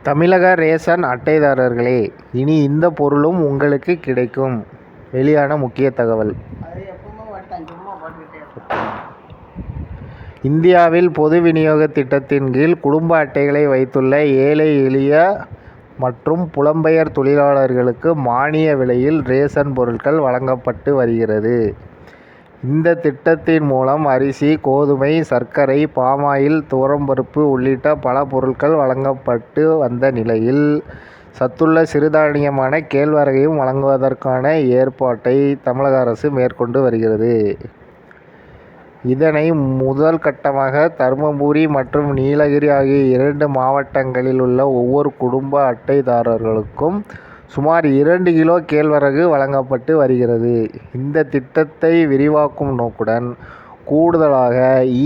தமிழக ரேஷன் அட்டைதாரர்களே, இனி இந்த பொருளும் உங்களுக்கு கிடைக்கும். வெளியான முக்கிய தகவல். இந்தியாவில் பொது விநியோக திட்டத்தின் கீழ் குடும்ப அட்டைகளை வைத்துள்ள ஏழை எளிய மற்றும் புலம்பெயர் தொழிலாளர்களுக்கு மானிய விலையில் ரேஷன் பொருட்கள் வழங்கப்பட்டு வருகிறது. இந்த திட்டத்தின் மூலம் அரிசி, கோதுமை, சர்க்கரை, பாமாயில், துவரம்பருப்பு உள்ளிட்ட பல பொருட்கள் வழங்கப்பட்டு வந்த நிலையில், சத்துள்ள சிறுதானியமான கேழ்வரகையும் வழங்குவதற்கான ஏற்பாட்டை தமிழக அரசு மேற்கொண்டு வருகிறது. இதனை முதல் கட்டமாக தருமபுரி மற்றும் நீலகிரி ஆகிய 2 மாவட்டங்களில் உள்ள ஒவ்வொரு குடும்ப அட்டைதாரர்களுக்கும் சுமார் 2 கிலோ கேழ்வரகு வழங்கப்பட்டு வருகிறது. இந்த திட்டத்தை விரிவாக்கும் நோக்குடன் கூடுதலாக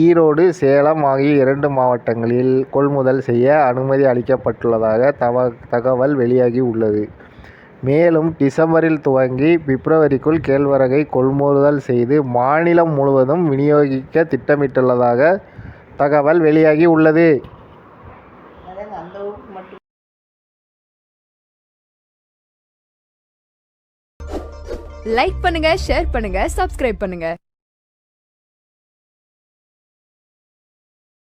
ஈரோடு, சேலம் ஆகிய 2 மாவட்டங்களில் கொள்முதல் செய்ய அனுமதி அளிக்கப்பட்டுள்ளதாக தகவல் வெளியாகி உள்ளது. மேலும் டிசம்பரில் துவங்கி பிப்ரவரிக்குள் கேழ்வரகை கொள்முதல் செய்து மாநிலம் முழுவதும் விநியோகிக்க திட்டமிட்டுள்ளதாக தகவல் வெளியாகி உள்ளது. லைக் பண்ணுங்க, ஷேர் பண்ணுங்க, சப்ஸ்கிரைப் பண்ணுங்க.